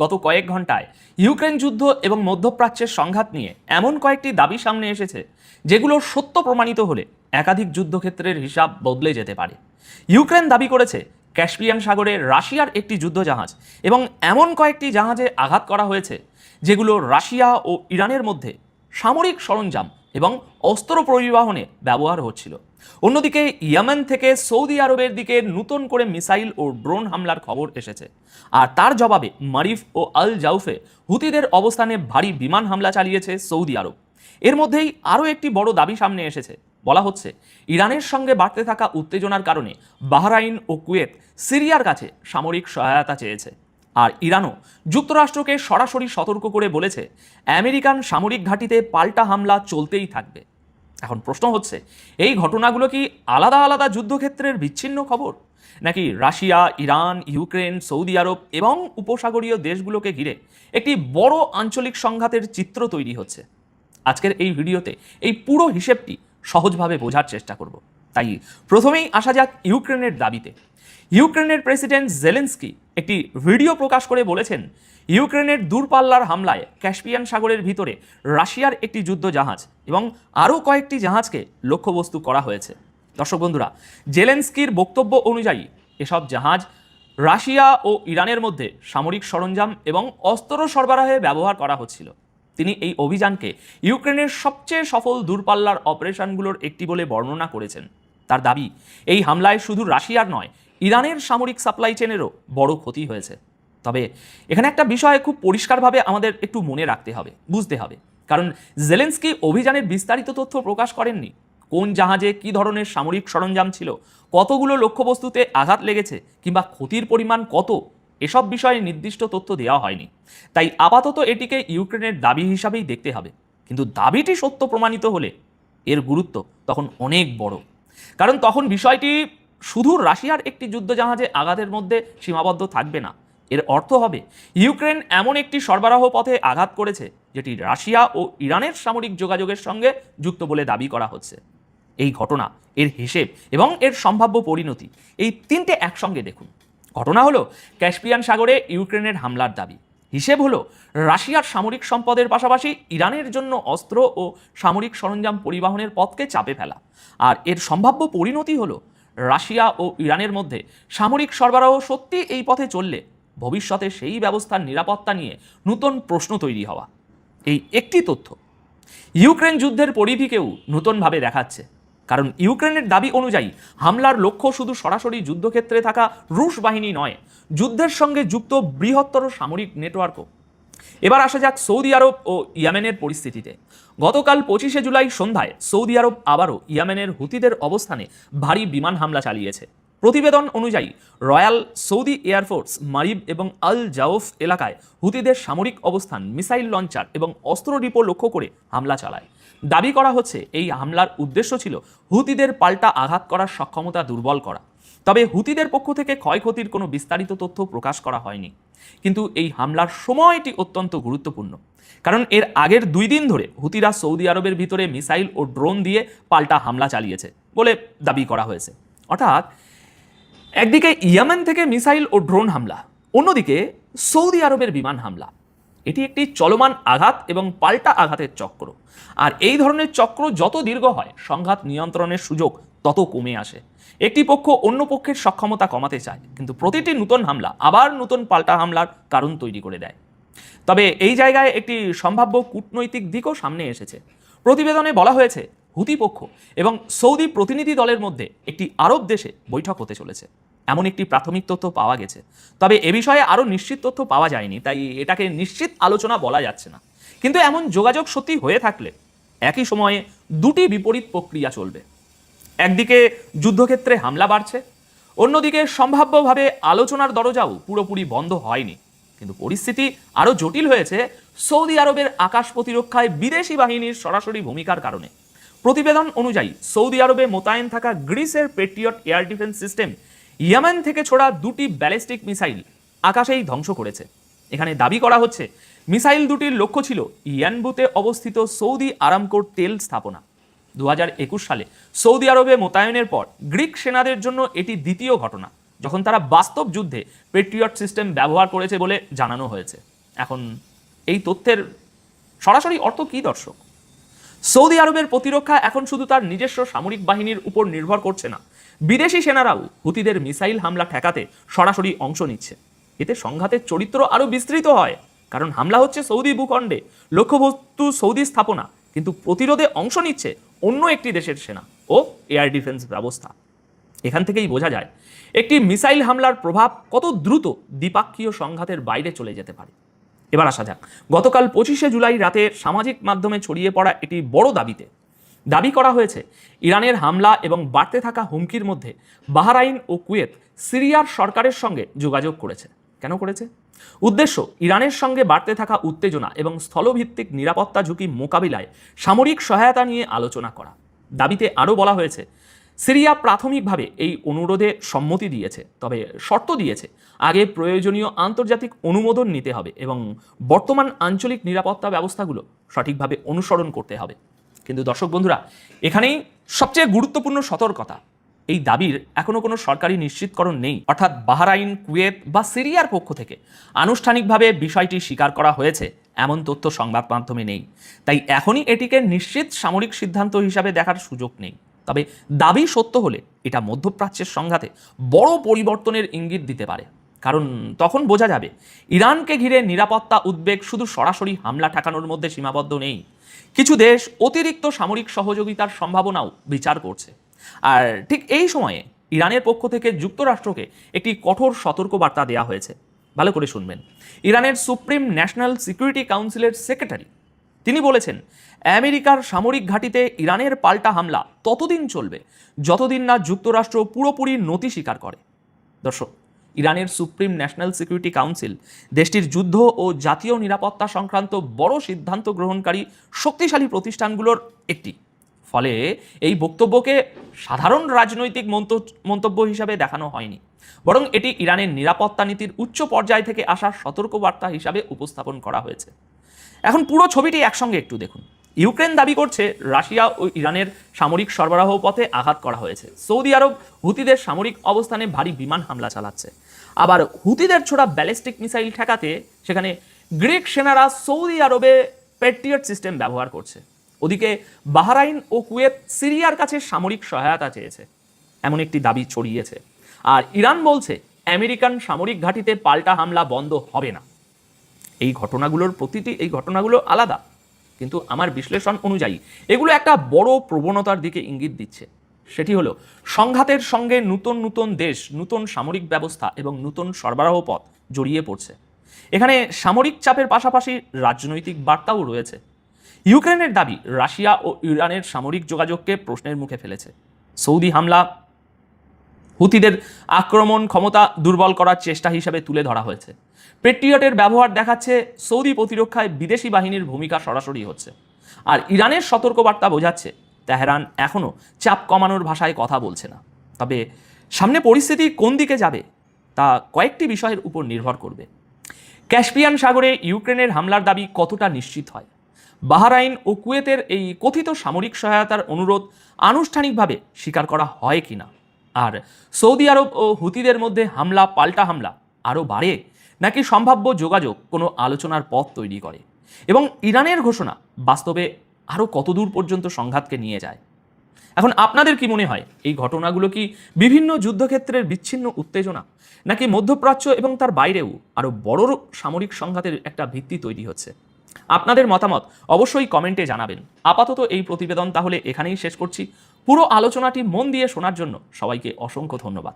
গত কয়েক ঘন্টায় ইউক্রেন যুদ্ধ এবং মধ্যপ্রাচ্যের সংঘাত নিয়ে এমন কয়েকটি দাবি সামনে এসেছে যেগুলো সত্য প্রমাণিত হলে একাধিক যুদ্ধক্ষেত্রের হিসাব বদলে যেতে পারে। ইউক্রেন দাবি করেছে ক্যাস্পিয়ান সাগরে রাশিয়ার একটি যুদ্ধজাহাজ এবং এমন কয়েকটি জাহাজে আঘাত করা হয়েছে যেগুলো রাশিয়া ও ইরানের মধ্যে সামরিক সরঞ্জাম এবং অস্ত্র পরিবহনে ব্যবহার হচ্ছিল। অন্যদিকে ইয়েমেন থেকে সৌদি আরবের দিকে নতুন করে মিসাইল ও ড্রোন হামলার খবর এসেছে, আর তার জবাবে মারিফ ও আল জাউফে হুতিদের অবস্থানে ভারী বিমান হামলা চালিয়েছে সৌদি আরব। এর মধ্যেই আরও একটি বড় দাবি সামনে এসেছে। বলা হচ্ছে ইরানের সঙ্গে বাড়তে থাকা উত্তেজনার কারণে বাহরাইন ও কুয়েত সিরিয়ার কাছে সামরিক সহায়তা চেয়েছে, আর ইরানও যুক্তরাষ্ট্রকে সরাসরি সতর্ক করে বলেছে আমেরিকান সামরিক ঘাঁটিতে পাল্টা হামলা চলতেই থাকবে। এখন প্রশ্ন হচ্ছে, এই ঘটনাগুলো কি আলাদা আলাদা যুদ্ধক্ষেত্রের বিচ্ছিন্ন খবর, নাকি রাশিয়া, ইরান, ইউক্রেন, সৌদি আরব এবং উপসাগরীয় দেশগুলোকে ঘিরে একটি বড় আঞ্চলিক সংঘাতের চিত্র তৈরি হচ্ছে? আজকের এই ভিডিওতে এই পুরো হিসেবটি সহজভাবে বোঝার চেষ্টা করব। তাই প্রথমেই আসা যাক ইউক্রেনের দাবিতে। ইউক্রেনের প্রেসিডেন্ট জেলেন্সকি একটি ভিডিও প্রকাশ করে বলেছেন, ইউক্রেনের দূরপাল্লার হামলায় ক্যাস্পিয়ান সাগরের ভিতরে রাশিয়ার একটি যুদ্ধ জাহাজ এবং আরও কয়েকটি জাহাজকে লক্ষ্যবস্তু করা হয়েছে। দর্শক বন্ধুরা, জেলেন্সকির বক্তব্য অনুযায়ী এসব জাহাজ রাশিয়া ও ইরানের মধ্যে সামরিক সরঞ্জাম এবং অস্ত্র সরবরাহে ব্যবহার করা হচ্ছিল। তিনি এই অভিযানকে ইউক্রেনের সবচেয়ে সফল দূরপাল্লার অপারেশনগুলোর একটি বলে বর্ণনা করেছেন। তার দাবি, এই হামলায় শুধু রাশিয়ার নয়, ইরানের সামরিক সাপ্লাই চেনেরও বড় ক্ষতি হয়েছে। তবে এখানে একটা বিষয় খুব পরিষ্কারভাবে আমাদের একটু মনে রাখতে হবে, বুঝতে হবে, কারণ জেলেন্সকি অভিযানের বিস্তারিত তথ্য প্রকাশ করেননি। কোন জাহাজে কী ধরনের সামরিক সরঞ্জাম ছিল, কতগুলো লক্ষ্যবস্তুতে আঘাত লেগেছে কিংবা ক্ষতির পরিমাণ কত, এসব বিষয়ে নির্দিষ্ট তথ্য দেওয়া হয়নি। তাই আপাতত এটিকে ইউক্রেনের দাবি হিসাবেই দেখতে হবে। কিন্তু দাবিটি সত্য প্রমাণিত হলে এর গুরুত্ব তখন অনেক বড়, কারণ তখন বিষয়টি শুধু রাশিয়ার একটি যুদ্ধজাহাজে আঘাতের মধ্যে সীমাবদ্ধ থাকবে না। এর অর্থ হবে ইউক্রেন এমন একটি সরবরাহ পথে আঘাত করেছে যেটি রাশিয়া ও ইরানের সামরিক যোগাযোগের সঙ্গে যুক্ত বলে দাবি করা হচ্ছে। এই ঘটনা, এর হিসেব এবং এর সম্ভাব্য পরিণতি, এই তিনটে একসঙ্গে দেখুন। ঘটনা হলো ক্যাস্পিয়ান সাগরে ইউক্রেনের হামলার দাবি। হিসেব হলো রাশিয়ার সামরিক সম্পদের পাশাপাশি ইরানের জন্য অস্ত্র ও সামরিক সরঞ্জাম পরিবহনের পথকে চাপে ফেলা। আর এর সম্ভাব্য পরিণতি হলো রাশিয়া ও ইরানের মধ্যে সামরিক সরবরাহ সত্যি এই পথে চললে ভবিষ্যতে সেই ব্যবস্থার নিরাপত্তা নিয়ে নতুন প্রশ্ন তৈরি হওয়া। এই একটি তথ্য ইউক্রেন যুদ্ধের পরিধিকেও নতুনভাবে দেখাচ্ছে, কারণ ইউক্রেনের দাবি অনুযায়ী হামলার লক্ষ্য শুধু সরাসরি যুদ্ধক্ষেত্রে থাকা রুশ বাহিনী নয়, যুদ্ধের সঙ্গে যুক্ত বৃহত্তর সামরিক নেটওয়ার্কও। এবার আসা যাক সৌদি আরব ও ইয়েমেনের পরিস্থিতিতে। গতকাল 25শে জুলাই সন্ধ্যায় সৌদি আরব আবারও ইয়েমেনের হুতিদের অবস্থানে ভারী বিমান হামলা চালিয়েছে। প্রতিবেদন অনুযায়ী রয়্যাল সৌদি এয়ারফোর্স মারিব এবং আল জাউফ এলাকায় হুতিদের সামরিক অবস্থান, মিসাইল লঞ্চার এবং অস্ত্র ডিপো লক্ষ্য করে হামলা চালায়। দাবি করা হচ্ছে এই হামলার উদ্দেশ্য ছিল হুতিদের পাল্টা আঘাত করার সক্ষমতা দুর্বল করা। তবে হুতিদের পক্ষ থেকে ক্ষয়ক্ষতির কোনো বিস্তারিত তথ্য প্রকাশ করা হয়নি। কিন্তু এই হামলার সময়টি অত্যন্ত গুরুত্বপূর্ণ, কারণ এর আগের 2 দিন ধরে হুতিরা সৌদি আরবের ভিতরে মিসাইল ও ড্রোন দিয়ে পাল্টা হামলা চালিয়েছে বলে দাবি করা হয়েছে। অর্থাৎ একদিকে ইয়েমেন থেকে মিসাইল ও ড্রোন হামলা, অন্যদিকে সৌদি আরবের বিমান হামলা। এটি একটি চলমান আঘাত এবং পাল্টা আঘাতের চক্র। আর এই ধরনের চক্র যত দীর্ঘ হয়, সংঘাত নিয়ন্ত্রণের সুযোগ তত কমে আসে। একটি পক্ষ অন্য পক্ষের সক্ষমতা কমাতে চায়, কিন্তু প্রতিটি নতুন হামলা আবার নতুন পাল্টা হামলার কারণ তৈরি করে দেয়। তবে এই জায়গায় একটি সম্ভাব্য কূটনৈতিক দিকও সামনে এসেছে। প্রতিবেদনে বলা হয়েছে হুতি পক্ষ এবং সৌদি প্রতিনিধি দলের মধ্যে একটি আরব দেশে বৈঠক হতে চলেছে, এমন একটি প্রাথমিক তথ্য পাওয়া গেছে। তবে এ বিষয়ে আরও নিশ্চিত তথ্য পাওয়া যায়নি, তাই এটাকে নিশ্চিত আলোচনা বলা যাচ্ছে না। কিন্তু এমন যোগাযোগ সত্যি হয়ে থাকলে একই সময়ে দুটি বিপরীত প্রক্রিয়া চলবে। একদিকে যুদ্ধক্ষেত্রে হামলা বাড়ছে, অন্যদিকে সম্ভাব্যভাবে আলোচনার দরজাও পুরোপুরি বন্ধ হয়নি। কিন্তু পরিস্থিতি আরও জটিল হয়েছে সৌদি আরবের আকাশ প্রতিরক্ষায় বিদেশি বাহিনীর সরাসরি ভূমিকার কারণে। প্রতিবেদন অনুযায়ী সৌদি আরবে মোতায়েন থাকা গ্রিসের patriot air defence system Yemen থেকে ছোড়া 2টি ব্যালিস্টিক মিসাইল আকাশেই ধ্বংস করেছে। এখানে দাবি করা হচ্ছে মিসাইল দুটির লক্ষ্য ছিল ইয়ানবুতে অবস্থিত সৌদি আরামকোর তেল স্থাপনা। 2021 সালে সৌদি আরবে মোতায়েনের পর গ্রিক সেনাদের জন্য এটি দ্বিতীয় ঘটনা যখন তারা বাস্তব যুদ্ধে পেট্রিয়ট সিস্টেম ব্যবহার করেছে বলে জানানো হয়েছে। এখন এই তথ্যের সরাসরি অর্থ কী দর্শক? সৌদি আরবের প্রতিরক্ষা এখন শুধু তার নিজস্ব সামরিক বাহিনীর উপর নির্ভর করছে না, বিদেশি সেনারাও হুতিদের মিসাইল হামলা ঠেকাতে সরাসরি অংশ নিচ্ছে। এতে সংঘাতের চরিত্র আরও বিস্তৃত হয়, কারণ হামলা হচ্ছে সৌদি ভূখণ্ডে, লক্ষ্যবস্তু সৌদি স্থাপনা, কিন্তু প্রতিরোধে অংশ নিচ্ছে অন্য একটি দেশের সেনা ও এয়ার ডিফেন্স ব্যবস্থা। এখান থেকেই বোঝা যায় একটি মিসাইল হামলার প্রভাব কত দ্রুত দ্বিপাক্ষীয় সংঘাতের বাইরে চলে যেতে পারে। এবার আসা যাক গতকাল 25শে জুলাই রাতে সামাজিক মাধ্যমে ছড়িয়ে পড়া একটি বড় দাবি করা হয়েছে ইরানের হামলা এবং বাড়তে থাকা হুমকির মধ্যে বাহরাইন ও কুয়েত সিরিয়ার সরকারের সঙ্গে যোগাযোগ করেছে। কেন করেছে? উদ্দেশ্য ইরানের সঙ্গে বাড়তে থাকা উত্তেজনা এবং স্থলভিত্তিক নিরাপত্তা ঝুঁকি মোকাবিলায় সামরিক সহায়তা নিয়ে আলোচনা করা। দাবিতে আরও বলা হয়েছে সিরিয়া প্রাথমিকভাবে এই অনুরোধে সম্মতি দিয়েছে, তবে শর্ত দিয়েছে আগে প্রয়োজনীয় আন্তর্জাতিক অনুমোদন নিতে হবে এবং বর্তমান আঞ্চলিক নিরাপত্তা ব্যবস্থাগুলো সঠিকভাবে অনুসরণ করতে হবে। কিন্তু দর্শক বন্ধুরা, এখানেই সবচেয়ে গুরুত্বপূর্ণ সতর্কতা, এই দাবির এখনো কোনো সরকারি নিশ্চিতকরণ নেই, অর্থাৎ বাহরাইন, কুয়েত বা সিরিয়ার পক্ষ থেকে আনুষ্ঠানিকভাবে বিষয়টি স্বীকার করা হয়েছে এমন তথ্য সংবাদ মাধ্যমে নেই। তাই এখনই এটিকে নিশ্চিত সামরিক সিদ্ধান্ত হিসাবে দেখার সুযোগ নেই। তবে দাবি সত্য হলে এটা মধ্যপ্রাচ্যের সংঘাতে বড় পরিবর্তনের ইঙ্গিত দিতে পারে, কারণ তখন বোঝা যাবে ইরানকে ঘিরে নিরাপত্তা উদ্বেগ শুধু সরাসরি হামলা ঠেকানোর মধ্যে সীমাবদ্ধ নেই, কিছু দেশ অতিরিক্ত সামরিক সহযোগিতার সম্ভাবনাও বিচার করছে। আর ঠিক এই সময়ে ইরানের পক্ষ থেকে যুক্তরাষ্ট্রকে একটি কঠোর সতর্কবার্তা দেওয়া হয়েছে। ভালো করে শুনবেন। ইরানের সুপ্রিম ন্যাশনাল সিকিউরিটি কাউন্সিলের সেক্রেটারি তিনি বলেছেন, আমেরিকার সামরিক ঘাঁটিতে ইরানের পাল্টা হামলা ততদিন চলবে যতদিন না যুক্তরাষ্ট্র পুরোপুরি নতি স্বীকার করে। দর্শক, ইরানের সুপ্রিম ন্যাশনাল সিকিউরিটি কাউন্সিল দেশটির যুদ্ধ ও জাতীয় নিরাপত্তা সংক্রান্ত বড় সিদ্ধান্ত গ্রহণকারী শক্তিশালী প্রতিষ্ঠানগুলোর একটি। ফলে এই বক্তব্যকে সাধারণ রাজনৈতিক মন্তব্য হিসাবে দেখানো হয়নি, বরং এটি ইরানের নিরাপত্তা নীতির উচ্চ পর্যায় থেকে আসা সতর্কবার্তা হিসাবে উপস্থাপন করা হয়েছে। এখন পুরো ছবিটি একসঙ্গে একটু দেখুন। ইউক্রেন দাবি করছে রাশিয়া ও ইরানের সামরিক সরবরাহ পথে আঘাত করা হয়েছে। সৌদি আরব হুতিদের সামরিক অবস্থানে ভারী বিমান হামলা চালাচ্ছে। আবার হুতিদের ছোড়া ব্যালিস্টিক মিসাইল ঠেকাতে সেখানে গ্রিক সেনারা সৌদি আরবে পেট্রিয়ট সিস্টেম ব্যবহার করছে। ওদিকে বাহরাইন ও কুয়েত সিরিয়ার কাছে সামরিক সহায়তা চেয়েছে, এমন একটি দাবি ছড়িয়েছে। আর ইরান বলছে আমেরিকান সামরিক ঘাঁটিতে পাল্টা হামলা বন্ধ হবে না। এই ঘটনাগুলো আলাদা, কিন্তু আমার বিশ্লেষণ অনুযায়ী এগুলো একটা বড় প্রবণতার দিকে ইঙ্গিত দিচ্ছে। সেটি হলো সংঘাতের সঙ্গে নতুন নতুন দেশ, নতুন সামরিক ব্যবস্থা এবং নতুন সরবরাহ পথ জড়িয়ে পড়ছে। এখানে সামরিক চাপের পাশাপাশি রাজনৈতিক বার্তাও রয়েছে। ইউক্রেনের দাবি রাশিয়া ও ইরানের সামরিক যোগাযোগকে প্রশ্নের মুখে ফেলেছে। সৌদি হামলা হুতিদের আক্রমণ ক্ষমতা দুর্বল করার চেষ্টা হিসাবে তুলে ধরা হয়েছে। পেট্রিয়টের ব্যবহার দেখাচ্ছে সৌদি প্রতিরক্ষায় বিদেশি বাহিনীর ভূমিকা সরাসরি হচ্ছে। আর ইরানের সতর্কবার্তা বোঝাচ্ছে তেহরান এখনও চাপ কমানোর ভাষায় কথা বলছে না। তবে সামনে পরিস্থিতি কোন দিকে যাবে তা কয়েকটি বিষয়ের উপর নির্ভর করবে। ক্যাস্পিয়ান সাগরে ইউক্রেনের হামলার দাবি কতটা নিশ্চিত হয়, বাহরাইন ও কুয়েতের এই কথিত সামরিক সহায়তার অনুরোধ আনুষ্ঠানিকভাবে স্বীকার করা হয় কিনা, আর সৌদি আরব ও হুতিদের মধ্যে পাল্টা হামলা আরও বাড়ে নাকি সম্ভাব্য যোগাযোগ কোনো আলোচনার পথ তৈরি করে, এবং ইরানের ঘোষণা বাস্তবে আরও কতদূর পর্যন্ত সংঘাতকে নিয়ে যায়। এখন আপনাদের কি মনে হয়, এই ঘটনাগুলো কি বিভিন্ন যুদ্ধক্ষেত্রের বিচ্ছিন্ন উত্তেজনা, নাকি মধ্যপ্রাচ্য এবং তার বাইরেও আরও বড় সামরিক সংঘাতের একটা ভিত্তি তৈরি হচ্ছে? আপনাদের মতামত অবশ্যই কমেন্টে জানাবেন। আপাতত এই প্রতিবেদন তাহলে এখানেই শেষ করছি। পুরো আলোচনাটি মন দিয়ে শোনার জন্য সবাইকে অসংখ্য ধন্যবাদ।